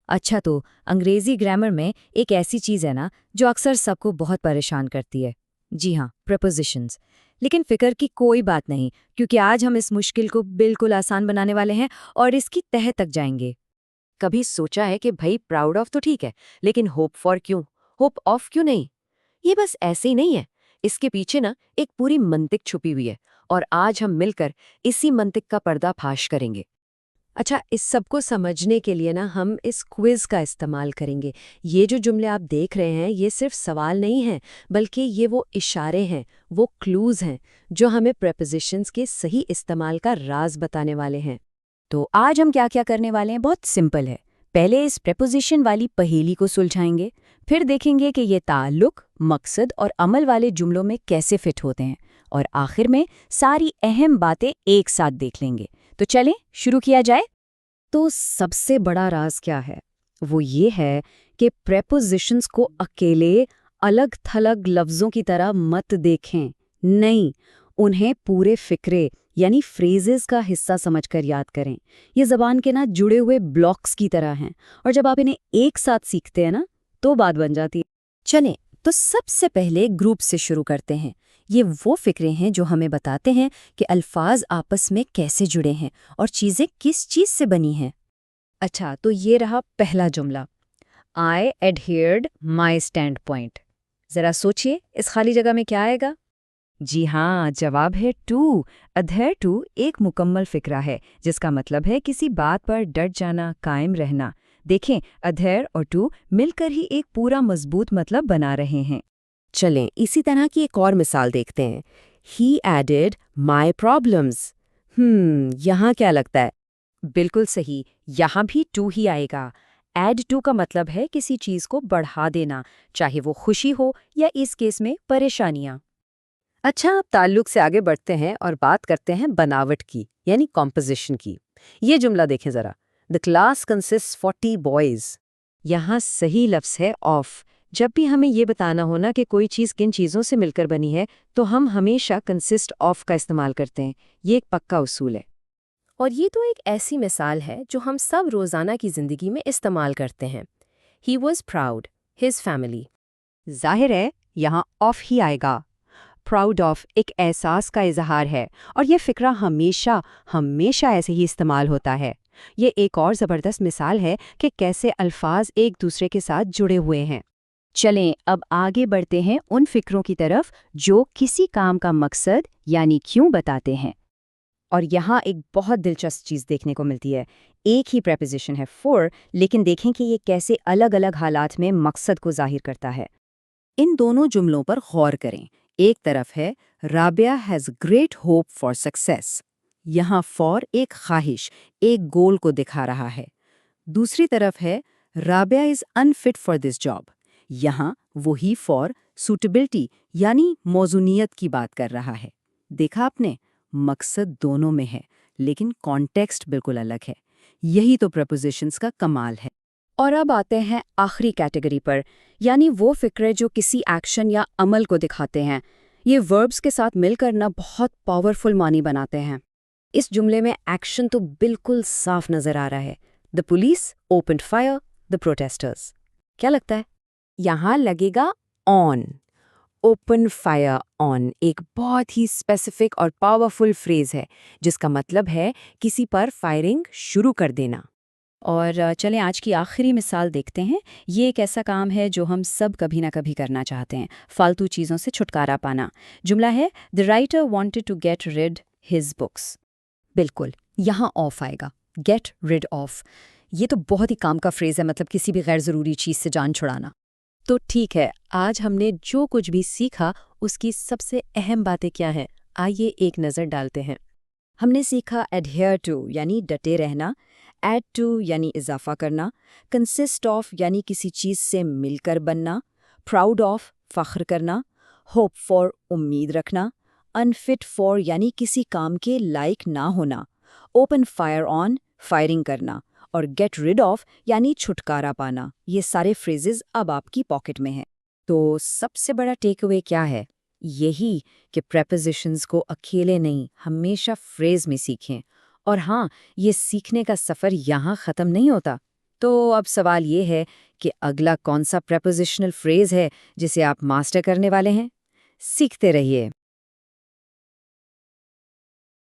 अच्छा, तो अंग्रेजी ग्रामर में एक ऐसी चीज़ है ना जो अक्सर सबको बहुत परेशान करती है। जी हाँ, प्रपोजिशंस। लेकिन फिक्र की कोई बात नहीं, क्योंकि आज हम इस मुश्किल को बिल्कुल आसान बनाने वाले हैं और इसकी तह तक जाएंगे। कभी सोचा है कि भाई प्राउड ऑफ तो ठीक है, लेकिन होप फॉर क्यों? होप ऑफ क्यों नहीं? ये बस ऐसे ही नहीं है। इसके पीछे ना एक पूरी मंतिक छुपी हुई है, और आज हम मिलकर इसी मंतिक का पर्दाफाश करेंगे। अच्छा, इस सबको समझने के लिए ना हम इस क्विज का इस्तेमाल करेंगे। ये जो जुमले आप देख रहे हैं, ये सिर्फ सवाल नहीं हैं, बल्कि ये वो इशारे हैं, वो क्लूज हैं, जो हमें प्रेपोजिशंस के सही इस्तेमाल का राज बताने वाले हैं। तो आज हम क्या क्या करने वाले हैं, बहुत सिंपल है। पहले इस प्रेपोजिशन वाली पहेली को सुलझाएंगे, फिर देखेंगे कि ये ताल्लुक, मकसद और अमल वाले जुमलों में कैसे फिट होते हैं, और आखिर में सारी अहम बातें एक साथ देख लेंगे। तो चलें शुरू किया जाए। तो सबसे बड़ा राज क्या है? वो ये है कि प्रेपोजिशंस को अकेले अलग-थलग लफ्ज़ों की तरह मत देखें। नहीं, उन्हें पूरे फ़िक्रे यानी फ्रेजेस का हिस्सा समझकर याद करें। ये ज़बान के ना जुड़े हुए ब्लॉक्स की तरह हैं, और जब आप इन्हें एक साथ सीखते हैं ना, तो बात बन जाती है। चलें, तो सबसे पहले ग्रुप से शुरू करते हैं। ये वो फिक्रे हैं जो हमें बताते हैं कि अल्फाज आपस में कैसे जुड़े हैं और चीज़ें किस चीज़ से बनी हैं। अच्छा, तो ये रहा पहला जुमला। आई एडहेयर्ड माई स्टैंड पॉइंट। ज़रा सोचिए, इस खाली जगह में क्या आएगा? जी हाँ, जवाब है टू। अधेयर टू एक मुकम्मल फिक्रा है, जिसका मतलब है किसी बात पर डट जाना, कायम रहना। देखें, अधेयर और टू मिलकर ही एक पूरा मजबूत मतलब बना रहे हैं। चलें, इसी तरह की एक और मिसाल देखते हैं। ही एडेड माई प्रॉब्लम्स। यहाँ क्या लगता है? बिल्कुल सही, यहाँ भी टू ही आएगा। एड टू का मतलब है किसी चीज को बढ़ा देना, चाहे वो खुशी हो या इस केस में परेशानियां। अच्छा, अब ताल्लुक से आगे बढ़ते हैं और बात करते हैं बनावट की, यानी कॉम्पोजिशन की। ये जुमला देखें जरा। The class consist 40 boys. यहाँ सही लफ्ज है ऑफ। जब भी हमें ये बताना हो ना कि कोई चीज़ किन चीज़ों से मिलकर बनी है, तो हम हमेशा कंसिस्ट ऑफ का इस्तेमाल करते हैं। ये एक पक्का उसूल है। और ये तो एक ऐसी मिसाल है जो हम सब रोज़ाना की ज़िंदगी में इस्तेमाल करते हैं। He was proud, his family. जाहिर है, यहाँ ऑफ ही आएगा। प्राउड ऑफ एक एहसास का इजहार है, और ये फिक्रा हमेशा हमेशा ऐसे ही इस्तेमाल होता है। ये एक और ज़बरदस्त मिसाल है कि कैसे अल्फाज एक दूसरे के साथ जुड़े हुए हैं। चलें, अब आगे बढ़ते हैं उन फिक्रों की तरफ जो किसी काम का मकसद यानी क्यों बताते हैं। और यहाँ एक बहुत दिलचस्प चीज़ देखने को मिलती है। एक ही प्रेपोजिशन है फॉर, लेकिन देखें कि ये कैसे अलग-अलग हालात में मकसद को जाहिर करता है। इन दोनों जुमलों पर गौर करें। एक तरफ है Rabia has great hope for success. यहाँ फॉर एक ख्वाहिश, एक गोल को दिखा रहा है। दूसरी तरफ है Rabia is unfit for this job. यहाँ वही फॉर सूटेबिलिटी यानी मौजूनियत की बात कर रहा है। देखा आपने, मकसद दोनों में है, लेकिन कॉन्टेक्स्ट बिल्कुल अलग है। यही तो प्रपोजिशंस का कमाल है। और अब आते हैं आखिरी कैटेगरी पर, यानी वो फिक्रे जो किसी एक्शन या अमल को दिखाते हैं। ये वर्ब्स के साथ मिलकर ना बहुत पावरफुल मानी बनाते हैं। इस जुमले में एक्शन तो बिल्कुल साफ नजर आ रहा है। The police opened fire the protesters. क्या लगता है? यहाँ लगेगा ऑन। ओपन फायर ऑन एक बहुत ही स्पेसिफिक और पावरफुल फ्रेज है, जिसका मतलब है किसी पर फायरिंग शुरू कर देना। और चलें आज की आखिरी मिसाल देखते हैं। ये एक ऐसा काम है जो हम सब कभी ना कभी करना चाहते हैं, फालतू चीज़ों से छुटकारा पाना। जुमला है the writer wanted to get rid his books. बिल्कुल, यहाँ ऑफ आएगा, गेट रिड ऑफ। ये तो बहुत ही काम का फ्रेज है, मतलब किसी भी गैर ज़रूरी चीज़ से जान छुड़ाना। तो ठीक है, आज हमने जो कुछ भी सीखा उसकी सबसे अहम बातें क्या हैं, आइए एक नज़र डालते हैं। हमने सीखा एडहेयर टू यानी डटे रहना, एड टू यानी इजाफा करना, कंसिस्ट ऑफ यानी किसी चीज़ से मिलकर बनना, प्राउड ऑफ फ़ख्र करना, होप फॉर उम्मीद रखना, अनफिट फॉर यानी किसी काम के लायक ना होना, ओपन फायर ऑन फायरिंग करना, और गेट रिड ऑफ यानी छुटकारा पाना। ये सारे फ्रेजेस अब आपकी पॉकेट में हैं। तो सबसे बड़ा टेक अवे क्या है? यही कि प्रेपोजिशंस को अकेले नहीं, हमेशा फ्रेज में सीखें। और हाँ, ये सीखने का सफ़र यहाँ ख़त्म नहीं होता। तो अब सवाल ये है कि अगला कौन सा प्रेपोजिशनल फ्रेज है जिसे आप मास्टर करने वाले हैं। सीखते रहिए।